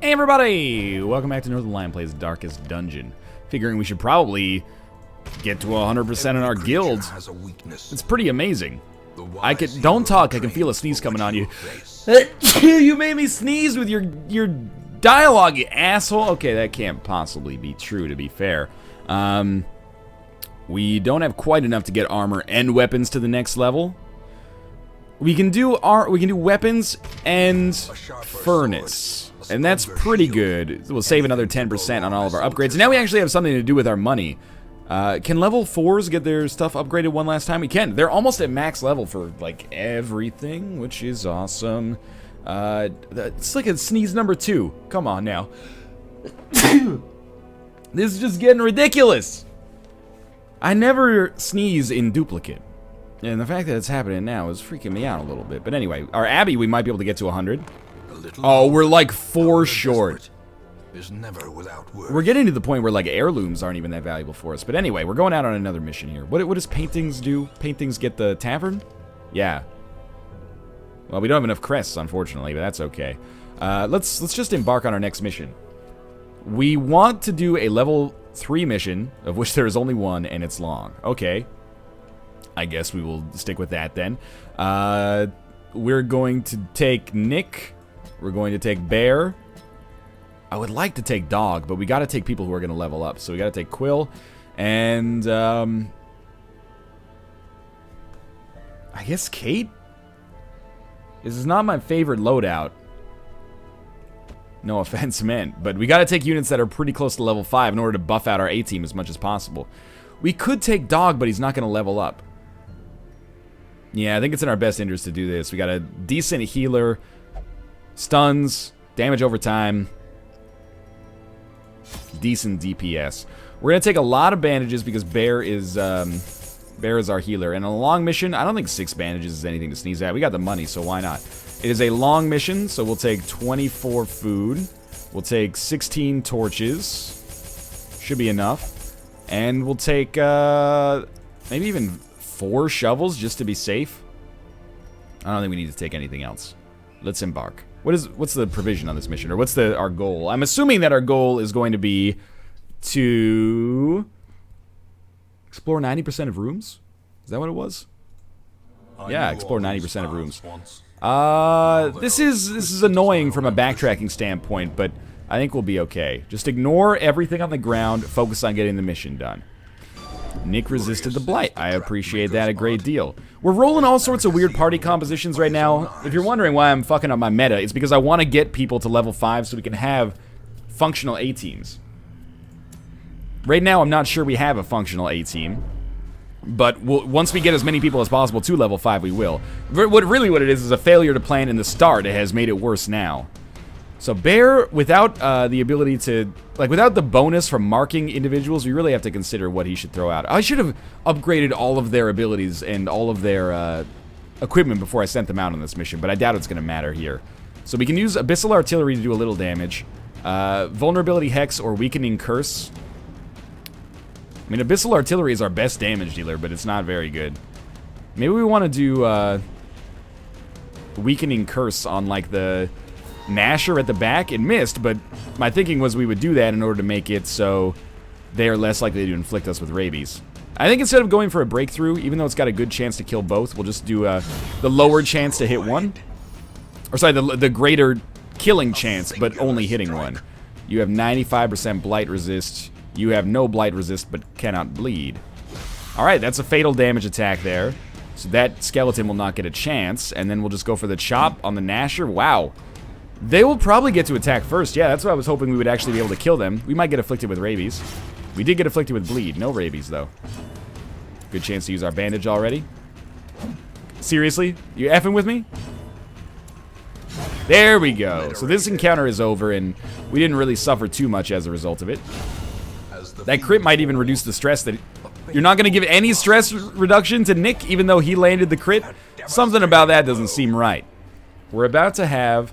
Hey everybody! Welcome back to Northernlion Plays Darkest Dungeon. Figuring we should probably get to 100% in our guild. It's pretty amazing. Don't talk, I can feel a sneeze coming on you. You made me sneeze with your dialogue, you asshole! Okay, that can't possibly be true, to be fair. We don't have quite enough to get armor and weapons to the next level. We can do weapons and furnace. And that's pretty good. We'll save another 10% on all of our upgrades. And now we actually have something to do with our money. Can level 4s get their stuff upgraded one last time? We can. They're almost at max level for, like, everything, which is awesome. It's like a sneeze number 2. Come on, now. This is just getting ridiculous. I never sneeze in duplicate. And the fact that it's happening now is freaking me out a little bit. But anyway, our Abbey, we might be able to get to 100. Oh, we're like 4 short. We're getting to the point where like heirlooms aren't even that valuable for us. But anyway, we're going out on another mission here. What does paintings do? Paintings get the tavern? Yeah. Well, we don't have enough crests, unfortunately, but that's okay. Let's just embark on our next mission. We want to do a level 3 mission, of which there is only one, and it's long. Okay. I guess we will stick with that then. We're going to take Nick. We're going to take Bear. I would like to take Dog, but we got to take people who are going to level up. So we got to take Quill. And, I guess Kate? This is not my favorite loadout. No offense meant. But we got to take units that are pretty close to level 5 in order to buff out our A-team as much as possible. We could take Dog, but he's not going to level up. Yeah, I think it's in our best interest to do this. We got a decent healer, stuns, damage over time, decent DPS. We're gonna take a lot of bandages because Bear is our healer. And a long mission, I don't think 6 bandages is anything to sneeze at. We got the money, so why not? It is a long mission, so we'll take 24 food. We'll take 16 torches. Should be enough. And we'll take maybe even 4 shovels just to be safe. I don't think we need to take anything else. Let's embark. What's the provision on this mission, or what's our goal? I'm assuming that our goal is going to be to explore 90% of rooms. Is that what it was? Yeah, explore 90% of rooms. This is annoying from a backtracking standpoint, but I think we'll be okay. Just ignore everything on the ground. Focus on getting the mission done. Nick resisted the blight. I appreciate that a great deal. We're rolling all sorts of weird party compositions right now. If you're wondering why I'm fucking up my meta, it's because I want to get people to level 5 so we can have functional A-teams. Right now, I'm not sure we have a functional A-team. But once we get as many people as possible to level 5, we will. What it is a failure to plan in the start. It has made it worse now. So Bear, without the ability to, like, without the bonus from marking individuals, we really have to consider what he should throw out. I should have upgraded all of their abilities and all of their equipment before I sent them out on this mission, but I doubt it's going to matter here. So we can use Abyssal Artillery to do a little damage. Vulnerability Hex or Weakening Curse. I mean, Abyssal Artillery is our best damage dealer, but it's not very good. Maybe we want to do Weakening Curse on, like, the Nasher at the back. It missed, but my thinking was we would do that in order to make it so they are less likely to inflict us with rabies. I think instead of going for a breakthrough, even though it's got a good chance to kill both, we'll just do the lower chance to hit one. Or sorry, the greater killing chance, but only hitting one. You have 95% blight resist. You have no blight resist, but cannot bleed. Alright, that's a fatal damage attack there. So that skeleton will not get a chance, and then we'll just go for the chop on the Nasher. Wow. They will probably get to attack first. Yeah, that's what I was hoping we would actually be able to kill them. We might get afflicted with rabies. We did get afflicted with bleed. No rabies, though. Good chance to use our bandage already. Seriously? You effing with me? There we go. So this encounter is over, and we didn't really suffer too much as a result of it. That crit might even reduce the stress that... You're not going to give any stress reduction to Nick, even though he landed the crit? Something about that doesn't seem right. We're about to have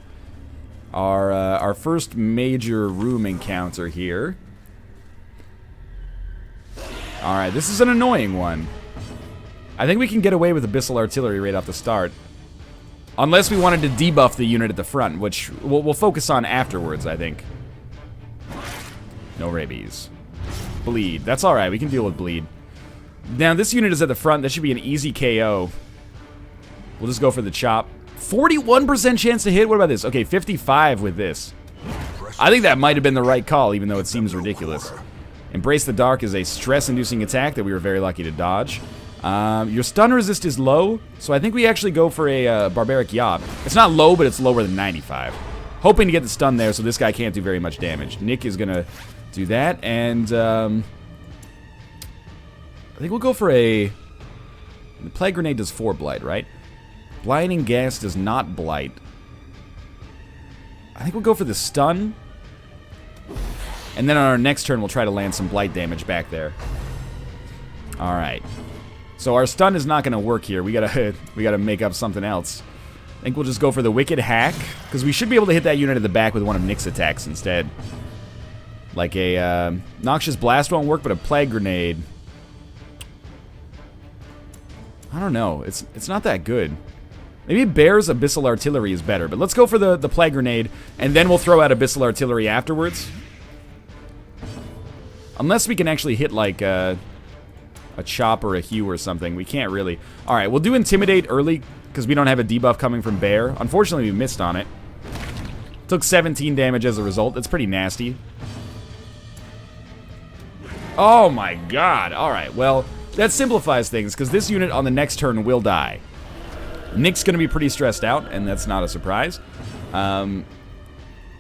our first major room encounter here. Alright, this is an annoying one. I think we can get away with Abyssal Artillery right off the start. Unless we wanted to debuff the unit at the front, which we'll focus on afterwards, I think. No rabies. Bleed. That's alright, we can deal with bleed. Now, this unit is at the front. That should be an easy KO. We'll just go for the chop. 41% chance to hit? What about this? Okay, 55 with this. I think that might have been the right call, even though it seems ridiculous. Embrace the Dark is a stress-inducing attack that we were very lucky to dodge. Your stun resist is low, so I think we actually go for a Barbaric Yacht. It's not low, but it's lower than 95. Hoping to get the stun there so this guy can't do very much damage. Nick is going to do that, and I think we'll go for a... The Plague Grenade does 4 blight, right? Blinding Gas does not blight. I think we'll go for the stun. And then on our next turn, we'll try to land some blight damage back there. Alright. So our stun is not going to work here. We gotta make up something else. I think we'll just go for the Wicked Hack, because we should be able to hit that unit at the back with one of Nick's attacks instead. Like a Noxious Blast won't work, but a Plague Grenade. I don't know. It's not that good. Maybe Bear's Abyssal Artillery is better, but let's go for the Plague Grenade, and then we'll throw out Abyssal Artillery afterwards. Unless we can actually hit, like, a chop or a hew or something. We can't really. Alright, we'll do Intimidate early, because we don't have a debuff coming from Bear. Unfortunately, we missed on it. Took 17 damage as a result. That's pretty nasty. Oh my god. Alright, well, that simplifies things, because this unit on the next turn will die. Nick's going to be pretty stressed out, and that's not a surprise.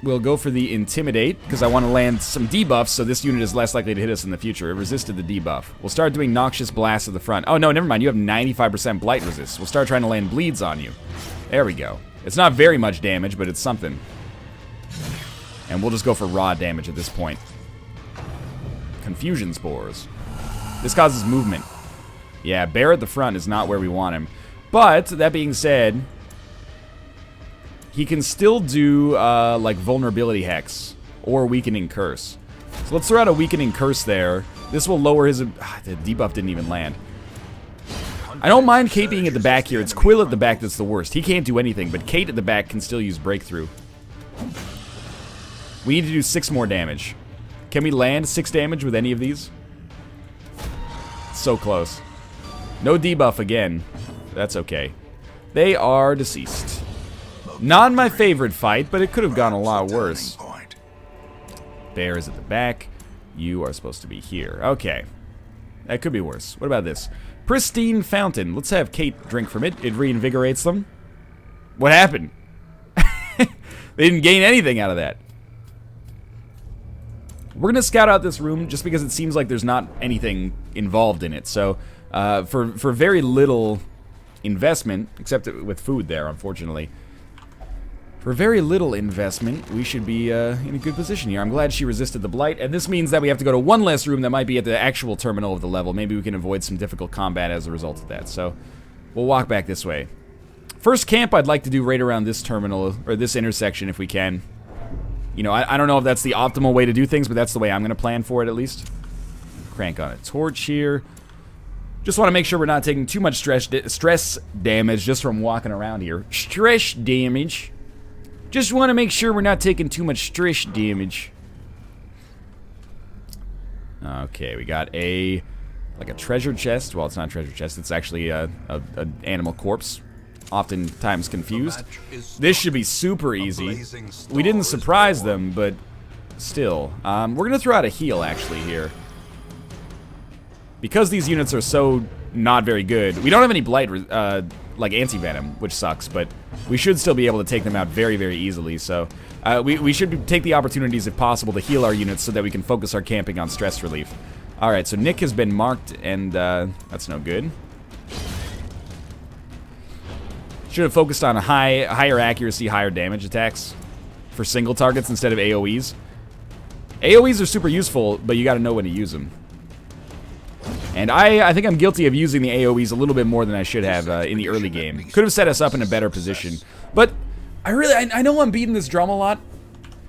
We'll go for the Intimidate, because I want to land some debuffs, so this unit is less likely to hit us in the future. It resisted the debuff. We'll start doing Noxious Blast at the front. Oh, no, never mind. You have 95% Blight resist. We'll start trying to land Bleeds on you. There we go. It's not very much damage, but it's something. And we'll just go for raw damage at this point. Confusion Spores. This causes movement. Yeah, Bear at the front is not where we want him. But, that being said, he can still do, like, Vulnerability Hex or Weakening Curse. So let's throw out a Weakening Curse there. This will lower his... the debuff didn't even land. I don't mind Kate being at the back here. It's Quill at the back that's the worst. He can't do anything, but Kate at the back can still use Breakthrough. We need to do 6 more damage. Can we land 6 damage with any of these? So close. No debuff again. That's okay. They are deceased. Not my favorite fight, but it could have gone a lot worse. Bear is at the back. You are supposed to be here. Okay. That could be worse. What about this? Pristine Fountain. Let's have Kate drink from it. It reinvigorates them. What happened? They didn't gain anything out of that. We're going to scout out this room just because it seems like there's not anything involved in it. So, for very little investment, except with food there, unfortunately. For very little investment, we should be in a good position here. I'm glad she resisted the Blight, and this means that we have to go to one less room that might be at the actual terminal of the level. Maybe we can avoid some difficult combat as a result of that. So, we'll walk back this way. First camp I'd like to do right around this terminal, or this intersection if we can. You know, I don't know if that's the optimal way to do things, but that's the way I'm going to plan for it at least. Crank on a torch here. Just want to make sure we're not taking too much stress damage just from walking around here. Stress damage. Just want to make sure we're not taking too much stress damage. Okay, we got like a treasure chest. Well, it's not a treasure chest. It's actually an animal corpse. Oftentimes confused. This should be super easy. We didn't surprise them, but still. We're going to throw out a heal, actually, here. Because these units are so not very good. We don't have any blight, like anti-venom, which sucks, but we should still be able to take them out very, very easily. So we should take the opportunities, if possible, to heal our units so that we can focus our camping on stress relief. Alright, so Nick has been marked, and that's no good. Should have focused on higher accuracy, higher damage attacks for single targets instead of AoEs. AoEs are super useful, but you gotta know when to use them. And I think I'm guilty of using the AoEs a little bit more than I should have in the early game. Could have set us up in a better position. But I know I'm beating this drum a lot.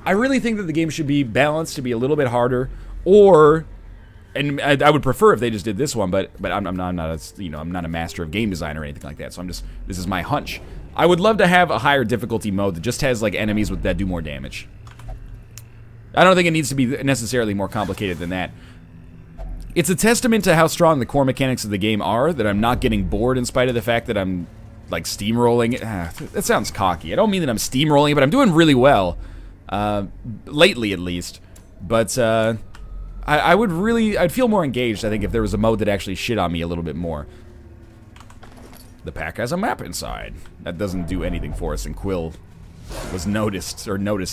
I really think that the game should be balanced to be a little bit harder, or... And I would prefer if they just did this one, but I'm not a master of game design or anything like that. So this is my hunch. I would love to have a higher difficulty mode that just has, like, enemies that do more damage. I don't think it needs to be necessarily more complicated than that. It's a testament to how strong the core mechanics of the game are that I'm not getting bored in spite of the fact that I'm, like, steamrolling. That sounds cocky. I don't mean that I'm steamrolling, but I'm doing really well. Lately, at least. But, I'd feel more engaged, I think, if there was a mode that actually shit on me a little bit more. The pack has a map inside. That doesn't do anything for us, and Quill was noticed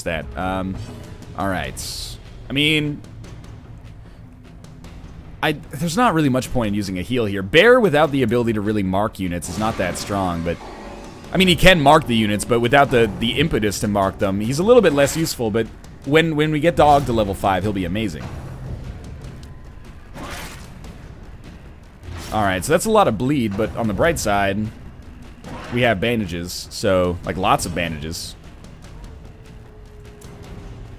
that. Alright. I mean, there's not really much point in using a heal here. Bear, without the ability to really mark units, is not that strong, but... I mean, he can mark the units, but without the impetus to mark them, he's a little bit less useful, but when we get Dog to level 5, he'll be amazing. Alright, so that's a lot of bleed, but on the bright side, we have bandages, so, like, lots of bandages.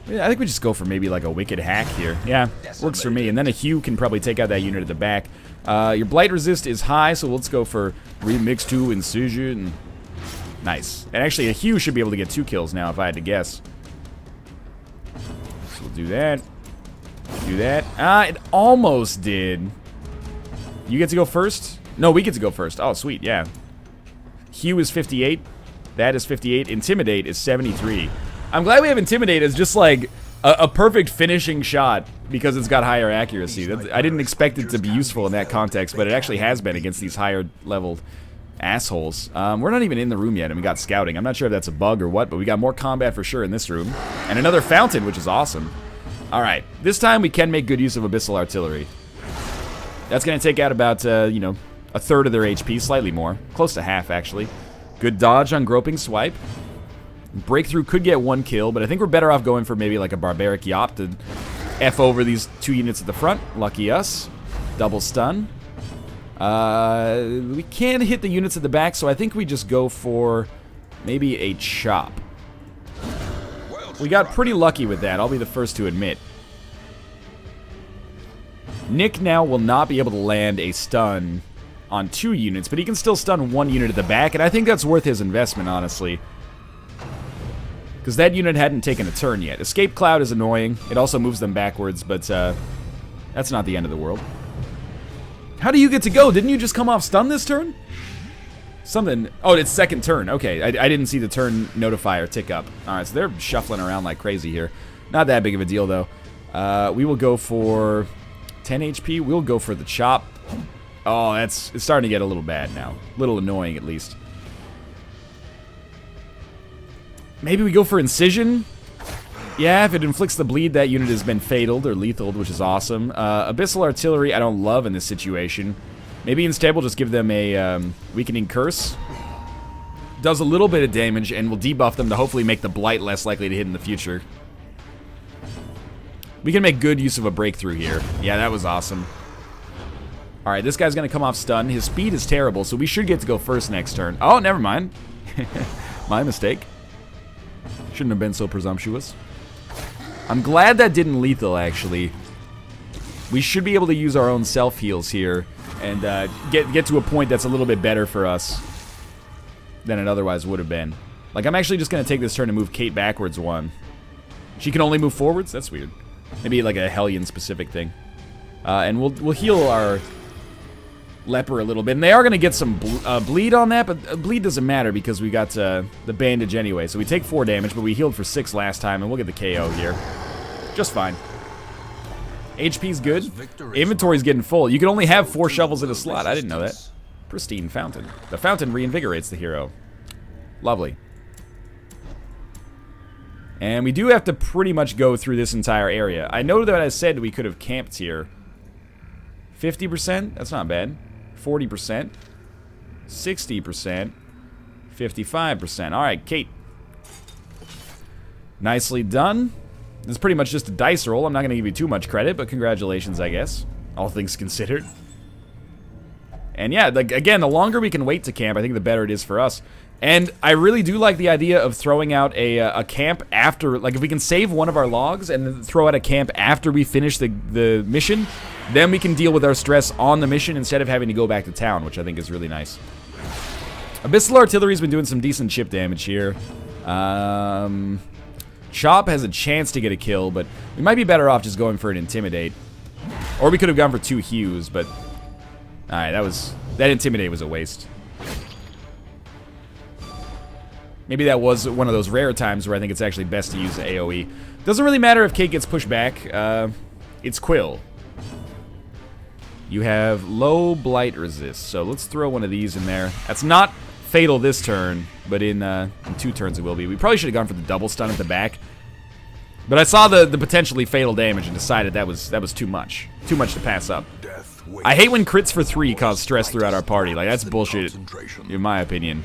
Yeah, I think we just go for maybe, like, a Wicked Hack here. Yeah, works for me, and then a Hue can probably take out that unit at the back. Your Blight Resist is high, so let's go for Remix 2 Incision. Nice. And actually, a Hue should be able to get 2 kills now, if I had to guess. So we'll do that. Do that. It almost did. You get to go first? No, we get to go first. Oh, sweet, yeah. Hue is 58. That is 58. Intimidate is 73. I'm glad we have Intimidate as just like a perfect finishing shot because it's got higher accuracy. I didn't expect it to be useful in that context, but it actually has been against these higher leveled assholes. We're not even in the room yet, and we got scouting. I'm not sure if that's a bug or what, but we got more combat for sure in this room. And another fountain, which is awesome. Alright, this time we can make good use of Abyssal Artillery. That's going to take out about, you know, a third of their HP, slightly more. Close to half, actually. Good dodge on Groping Swipe. Breakthrough could get 1 kill, but I think we're better off going for maybe like a Barbaric Yop to F over these 2 units at the front. Lucky us. Double stun. We can hit the units at the back, so I think we just go for maybe a Chop. We got pretty lucky with that, I'll be the first to admit. Nick now will not be able to land a stun on 2 units, but he can still stun 1 unit at the back, and I think that's worth his investment, honestly. Because that unit hadn't taken a turn yet. Escape Cloud is annoying. It also moves them backwards, but that's not the end of the world. How do you get to go? Didn't you just come off stun this turn? Something... Oh, it's second turn. Okay, I didn't see the turn notifier tick up. Alright, so they're shuffling around like crazy here. Not that big of a deal, though. We will go for 10 HP. We'll go for the Chop. Oh, it's starting to get a little bad now. A little annoying, at least. Maybe we go for Incision? Yeah, if it inflicts the bleed, that unit has been fataled or lethaled, which is awesome. Abyssal Artillery, I don't love in this situation. Maybe instead we'll just give them a Weakening Curse. Does a little bit of damage, and we'll debuff them to hopefully make the Blight less likely to hit in the future. We can make good use of a Breakthrough here. Yeah, that was awesome. Alright, this guy's gonna come off stun. His speed is terrible, so we should get to go first next turn. Oh, never mind. My mistake. Shouldn't have been so presumptuous. I'm glad that didn't lethal, actually. We should be able to use our own self-heals here and get to a point that's a little bit better for us than it otherwise would have been. Like, I'm actually just going to take this turn and move Kate backwards 1. She can only move forwards? That's weird. Maybe like a Hellion-specific thing. And we'll heal our leper a little bit. And they are going to get some bleed on that, but bleed doesn't matter because we got the bandage anyway. So we take 4 damage, but we healed for 6 last time, and we'll get the KO here. Just fine. HP's good. Inventory's getting full. You can only have 4 shovels in a slot. I didn't know that. Pristine fountain. The fountain reinvigorates the hero. Lovely. And we do have to pretty much go through this entire area. I know that I said we could have camped here. 50%? That's not bad. 40%. 60%. 55%. Alright, Kate. Nicely done. This is pretty much just a dice roll. I'm not going to give you too much credit, but congratulations, I guess. All things considered. And yeah, like, again, the longer we can wait to camp, I think the better it is for us. And I really do like the idea of throwing out a camp after, like, if we can save one of our logs and then throw out a camp after we finish the mission, then we can deal with our stress on the mission instead of having to go back to town, which I think is really nice. Abyssal Artillery's been doing some decent chip damage here. Chop has a chance to get a kill, but we might be better off just going for an Intimidate. Or we could have gone for 2 Hues, but... Alright, that Intimidate was a waste. Maybe that was one of those rare times where I think it's actually best to use the AoE. Doesn't really matter if Kate gets pushed back. It's Quill. You have low blight resist, so let's throw one of these in there. That's not fatal this turn, but in 2 turns it will be. We probably should have gone for the double stun at the back. But I saw the potentially fatal damage and decided that was too much. Too much to pass up. I hate when crits for 3 cause stress throughout our party. Like, that's bullshit, in my opinion.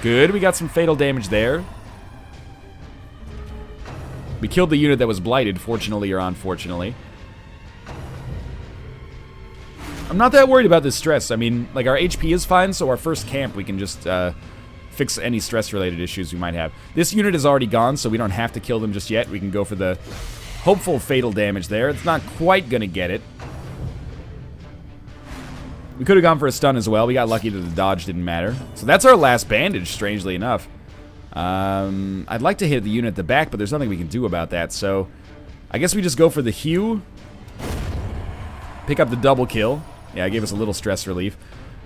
Good, we got some fatal damage there. We killed the unit that was blighted, fortunately or unfortunately. I'm not that worried about this stress. I mean, like, our HP is fine, so our first camp we can just fix any stress-related issues we might have. This unit is already gone, so we don't have to kill them just yet. We can go for the hopeful fatal damage there. It's not quite gonna get it. We could have gone for a stun as well. We got lucky that the dodge didn't matter. So that's our last bandage, strangely enough. I'd like to hit the unit at the back, but there's nothing we can do about that, so I guess we just go for the Hue. Pick up the double kill. Yeah, it gave us a little stress relief.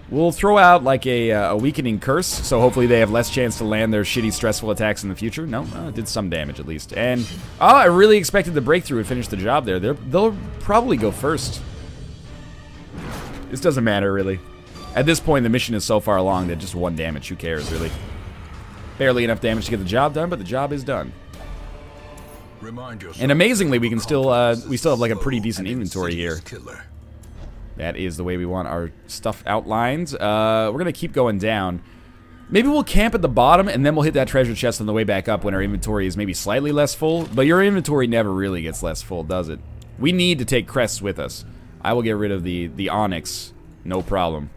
We'll throw out like a weakening curse, so hopefully they have less chance to land their shitty, stressful attacks in the future. No, it did some damage at least. And, I really expected the breakthrough would finish the job there. They'll probably go first. This doesn't matter, really. At this point, the mission is so far along that just 1 damage, who cares, really? Barely enough damage to get the job done, but the job is done. And amazingly, we still have like a pretty decent inventory here. That is the way we want our stuff outlined. We're gonna keep going down. Maybe we'll camp at the bottom, and then we'll hit that treasure chest on the way back up when our inventory is maybe slightly less full. But your inventory never really gets less full, does it? We need to take crests with us. I will get rid of the onyx, no problem.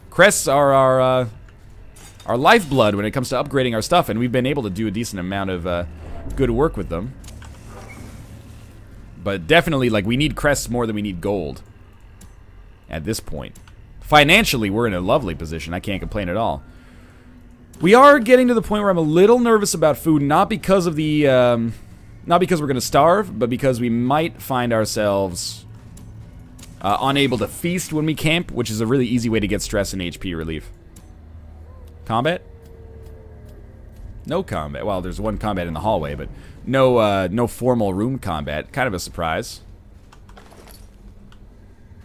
Crests are our lifeblood when it comes to upgrading our stuff, and we've been able to do a decent amount of good work with them. But definitely, like, we need crests more than we need gold at this point. Financially, we're in a lovely position. I can't complain at all. We are getting to the point where I'm a little nervous about food, not because of the, not because we're gonna starve, but because we might find ourselves unable to feast when we camp, which is a really easy way to get stress and HP relief. Combat? No combat. Well, there's 1 combat in the hallway, but no formal room combat. Kind of a surprise.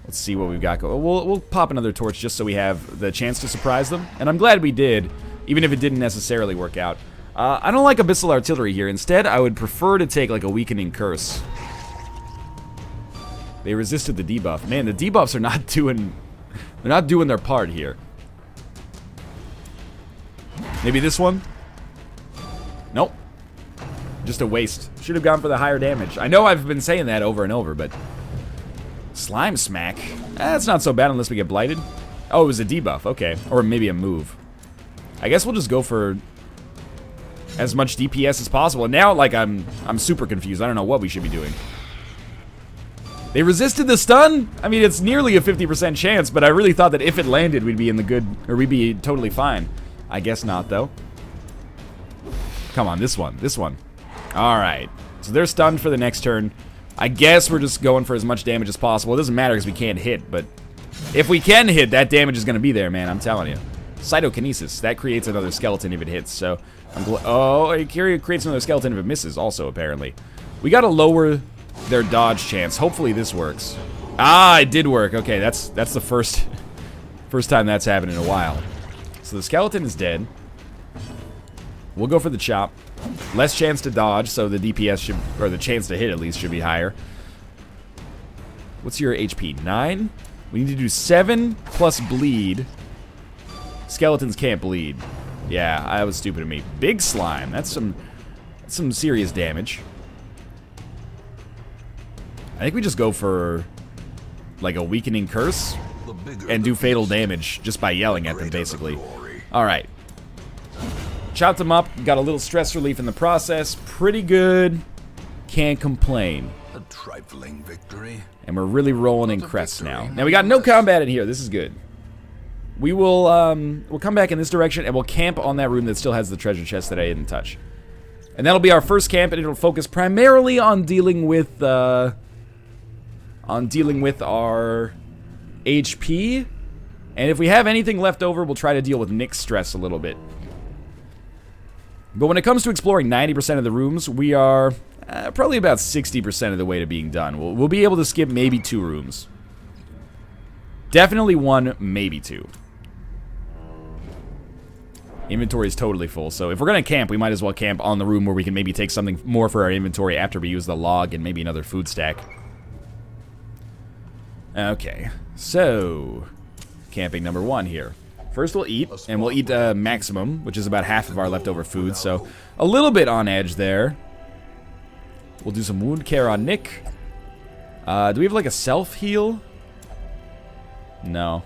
Let's see what we've got going. We'll pop another torch just so we have the chance to surprise them. And I'm glad we did, even if it didn't necessarily work out. I don't like Abyssal Artillery here. Instead, I would prefer to take like a Weakening Curse. They resisted the debuff. Man, the debuffs are not doing... They're not doing their part here. Maybe this one? Nope. Just a waste. Should have gone for the higher damage. I know I've been saying that over and over, but... Slime Smack? That's not so bad unless we get blighted. Oh, it was a debuff. Okay. Or maybe a move. I guess we'll just go for as much DPS as possible. And now, like, I'm super confused. I don't know what we should be doing. They resisted the stun? I mean, it's nearly a 50% chance, but I really thought that if it landed, we'd be in the good... Or we'd be totally fine. I guess not, though. Come on, this one. This one. Alright. So they're stunned for the next turn. I guess we're just going for as much damage as possible. It doesn't matter because we can't hit, but if we can hit, that damage is going to be there, man. I'm telling you. Cytokinesis. That creates another skeleton if it hits, so... Oh, curio creates another skeleton if it misses also, apparently. We got to lower their dodge chance. Hopefully this works. Ah, it did work. Okay, that's the first time that's happened in a while. So the skeleton is dead. We'll go for the chop. Less chance to dodge, so the DPS should, or the chance to hit at least, should be higher. What's your HP? 9? We need to do 7 plus bleed. Skeletons can't bleed. Yeah, that was stupid of me. Big slime. That's some serious damage. I think we just go for like a weakening curse and do fatal damage just by yelling at them, basically. Alright. Chopped them up, got a little stress relief in the process. Pretty good. Can't complain. A trifling victory. And we're really rolling in crests now. Now we got no combat in here. This is good. We will, we'll come back in this direction, and we'll camp on that room that still has the treasure chest that I didn't touch. And that'll be our first camp, and it'll focus primarily on dealing with, our HP. And if we have anything left over, we'll try to deal with Nick's stress a little bit. But when it comes to exploring 90% of the rooms, we are probably about 60% of the way to being done. We'll be able to skip maybe 2 rooms. Definitely 1, maybe 2. Inventory is totally full, so if we're going to camp, we might as well camp on the room where we can maybe take something more for our inventory after we use the log and maybe another food stack. Okay, so camping number 1 here. First we'll eat, and we'll eat maximum, which is about half of our leftover food, so a little bit on edge there. We'll do some wound care on Nick. Do we have like a self-heal? No.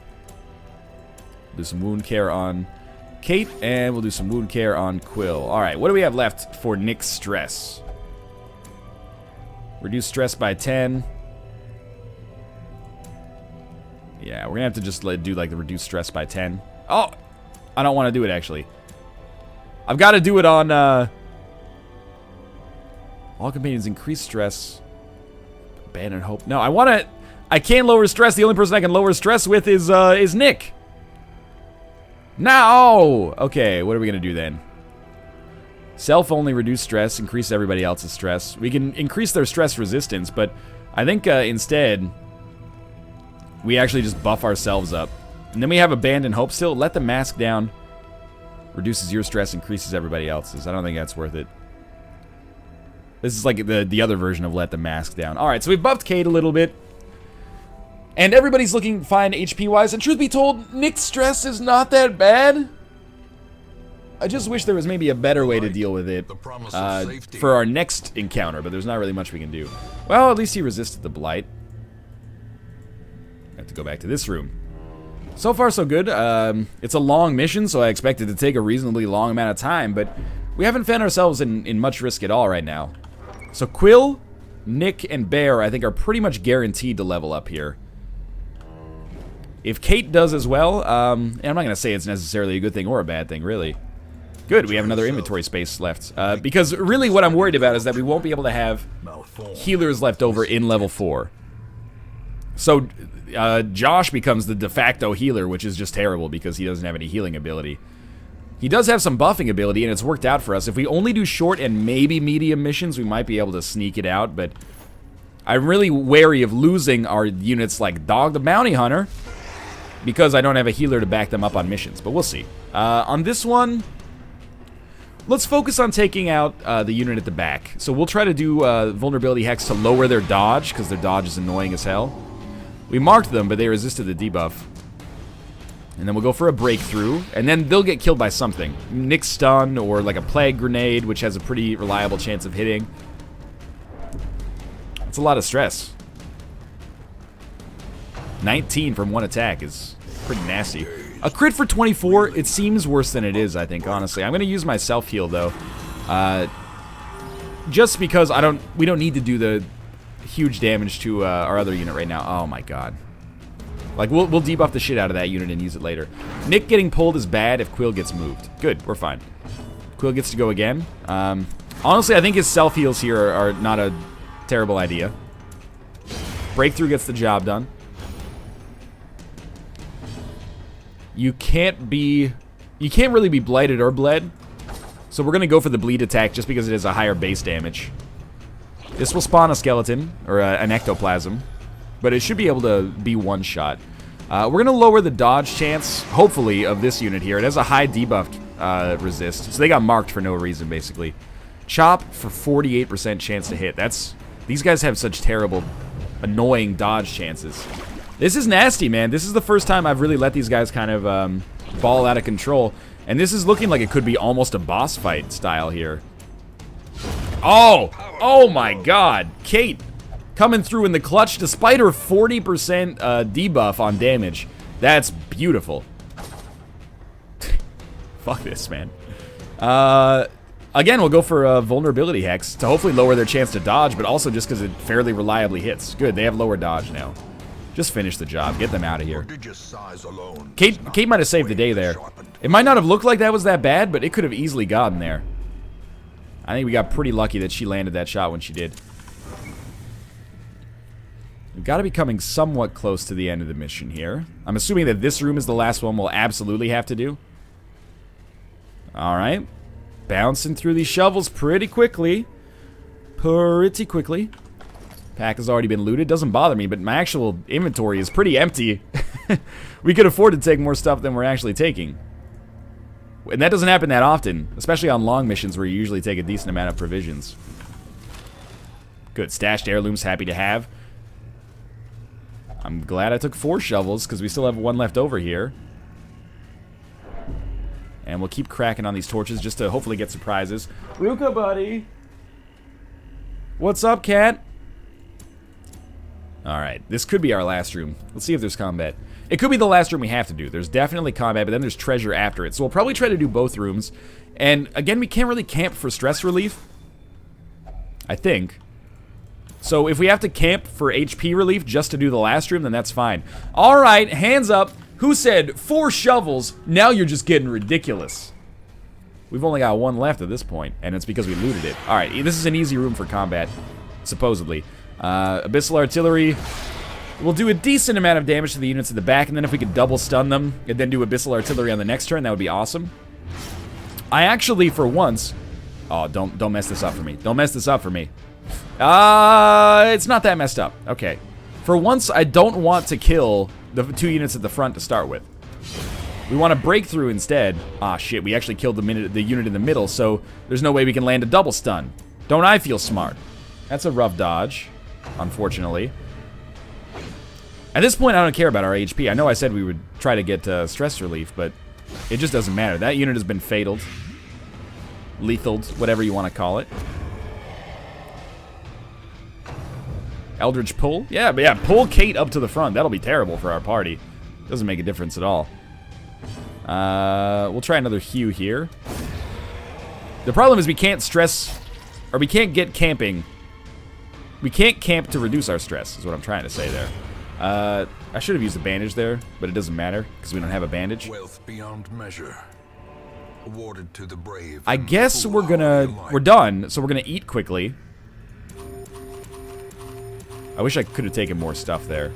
Do some wound care on Kate, and we'll do some wound care on Quill. Alright, what do we have left for Nick's stress? Reduce stress by 10. Yeah, we're gonna have to just do like the reduce stress by 10. Oh! I don't want to do it, actually. I've got to do it on, all companions increase stress. Abandon hope. No, I can't lower stress. The only person I can lower stress with is Nick. No! Okay, what are we gonna do then? Self only reduce stress, increase everybody else's stress. We can increase their stress resistance, but I think instead we actually just buff ourselves up. And then we have abandon hope still. Let the mask down. Reduces your stress, increases everybody else's. I don't think that's worth it. This is like the other version of let the mask down. Alright, so we've buffed Kate a little bit. And everybody's looking fine HP-wise. And truth be told, Nick's stress is not that bad. I just wish there was maybe a better way to deal with it for our next encounter. But there's not really much we can do. Well, at least he resisted the blight. I have to go back to this room. So far, so good. It's a long mission, so I expect it to take a reasonably long amount of time. But we haven't found ourselves in much risk at all right now. So Quill, Nick, and Bear, I think, are pretty much guaranteed to level up here. If Kate does as well, and I'm not going to say it's necessarily a good thing or a bad thing, really. Good, we have another inventory space left. Because really what I'm worried about is that we won't be able to have healers left over in level 4. So Josh becomes the de facto healer, which is just terrible because he doesn't have any healing ability. He does have some buffing ability, and it's worked out for us. If we only do short and maybe medium missions, we might be able to sneak it out, but I'm really wary of losing our units like Dog the Bounty Hunter because I don't have a healer to back them up on missions, but we'll see. On this one, let's focus on taking out the unit at the back. So we'll try to do vulnerability hacks to lower their dodge, because their dodge is annoying as hell. We marked them, but they resisted the debuff. And then we'll go for a breakthrough, and then they'll get killed by something. Nick's stun, or like a plague grenade, which has a pretty reliable chance of hitting. It's a lot of stress. 19 from one attack is pretty nasty. A crit for 24, it seems worse than it is, I think, honestly. I'm going to use my self-heal, though. Just because we don't need to do the huge damage to our other unit right now. Oh my god. Like, we'll debuff the shit out of that unit and use it later. Nick getting pulled is bad if Quill gets moved. Good, we're fine. Quill gets to go again. Honestly, I think his self-heals here are not a terrible idea. Breakthrough gets the job done. You can't really be blighted or bled. So we're going to go for the bleed attack just because it has a higher base damage. This will spawn a skeleton, or an ectoplasm. But it should be able to be one shot. We're going to lower the dodge chance, hopefully, of this unit here. It has a high debuff resist, so they got marked for no reason, basically. Chop for 48% chance to hit. These guys have such terrible, annoying dodge chances. This is nasty, man. This is the first time I've really let these guys kind of ball out of control. And this is looking like it could be almost a boss fight style here. Oh! Oh my god! Kate! Coming through in the clutch despite her 40% debuff on damage. That's beautiful. Fuck this, man. Again, we'll go for vulnerability hacks to hopefully lower their chance to dodge, but also just because it fairly reliably hits. Good, they have lower dodge now. Just finish the job. Get them out of here. Kate might have saved the day there. It might not have looked like that was that bad, but it could have easily gotten there. I think we got pretty lucky that she landed that shot when she did. We've got to be coming somewhat close to the end of the mission here. I'm assuming that this room is the last one we'll absolutely have to do. Alright. Bouncing through these shovels pretty quickly. Pack has already been looted. Doesn't bother me, but my actual inventory is pretty empty. We could afford to take more stuff than we're actually taking. And that doesn't happen that often, especially on long missions where you usually take a decent amount of provisions. Good. Stashed heirlooms, happy to have. I'm glad I took 4 shovels, because we still have 1 left over here. And we'll keep cracking on these torches just to hopefully get surprises. Ruka, buddy! What's up, cat? Alright, this could be our last room. Let's see if there's combat. It could be the last room we have to do. There's definitely combat, but then there's treasure after it. So we'll probably try to do both rooms. And again, we can't really camp for stress relief. I think. So if we have to camp for HP relief just to do the last room, then that's fine. Alright, hands up. Who said 4 shovels? Now you're just getting ridiculous. We've only got 1 left at this point, and it's because we looted it. Alright, this is an easy room for combat, supposedly. Abyssal artillery will do a decent amount of damage to the units at the back, and then if we could double stun them and then do abyssal artillery on the next turn, that would be awesome. I actually, for once... Oh, don't mess this up for me. Don't mess this up for me. It's not that messed up. Okay. For once, I don't want to kill the 2 units at the front to start with. We want to break through instead. Ah, shit, we actually killed the unit in the middle, so there's no way we can land a double stun. Don't I feel smart? That's a rough dodge, unfortunately. At this point, I don't care about our HP. I know I said we would try to get stress relief, but it just doesn't matter. That unit has been fataled. Lethaled, whatever you want to call it. Eldritch pull? Yeah, but yeah, pull Kate up to the front. That'll be terrible for our party. Doesn't make a difference at all. We'll try another Hue here. The problem is we can't stress, or we can't get camping. We can't camp to reduce our stress, is what I'm trying to say there. I should have used a bandage there, but it doesn't matter, because we don't have a bandage. Wealth beyond measure. Awarded to the brave. I guess we're done, so we're gonna eat quickly. I wish I could have taken more stuff there.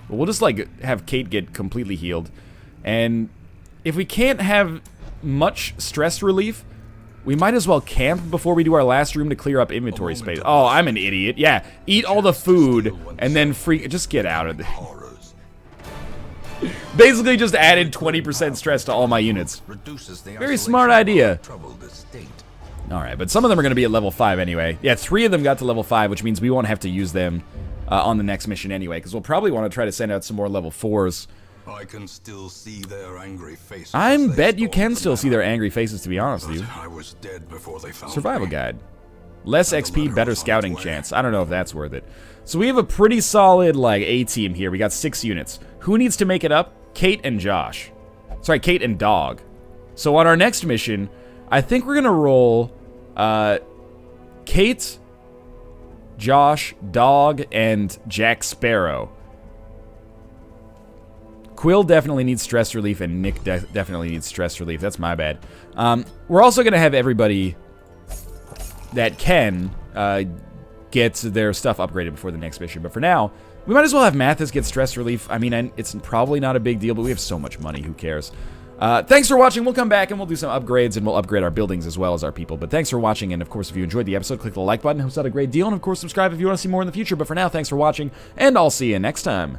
But we'll just, like, have Kate get completely healed. And if we can't have much stress relief, we might as well camp before we do our last room to clear up inventory space. Oh, I'm an idiot. Yeah, eat all the food and then just get out of there. Basically just added 20% stress to all my units. Very smart idea. Alright, but some of them are going to be at level 5 anyway. Yeah, 3 of them got to level 5, which means we won't have to use them on the next mission anyway, because we'll probably want to try to send out some more level 4s. I can still see their angry faces. I bet you can still see their angry faces, to be honest with you. I was dead before they found Survival me. guide. Less XP, better scouting chance. I don't know if that's worth it. So we have a pretty solid, like, A-team here. We got 6 units. Who needs to make it up? Kate and Josh. Sorry, Kate and Dog. So on our next mission, I think we're gonna roll Kate, Josh, Dog, and Jack Sparrow. Quill definitely needs stress relief, and Nick definitely needs stress relief. That's my bad. We're also going to have everybody that can get their stuff upgraded before the next mission. But for now, we might as well have Mathis get stress relief. I mean, it's probably not a big deal, but we have so much money. Who cares? Thanks for watching. We'll come back and we'll do some upgrades, and we'll upgrade our buildings as well as our people. But thanks for watching, and of course, if you enjoyed the episode, click the like button. It helps out a great deal. And of course, subscribe if you want to see more in the future. But for now, thanks for watching, and I'll see you next time.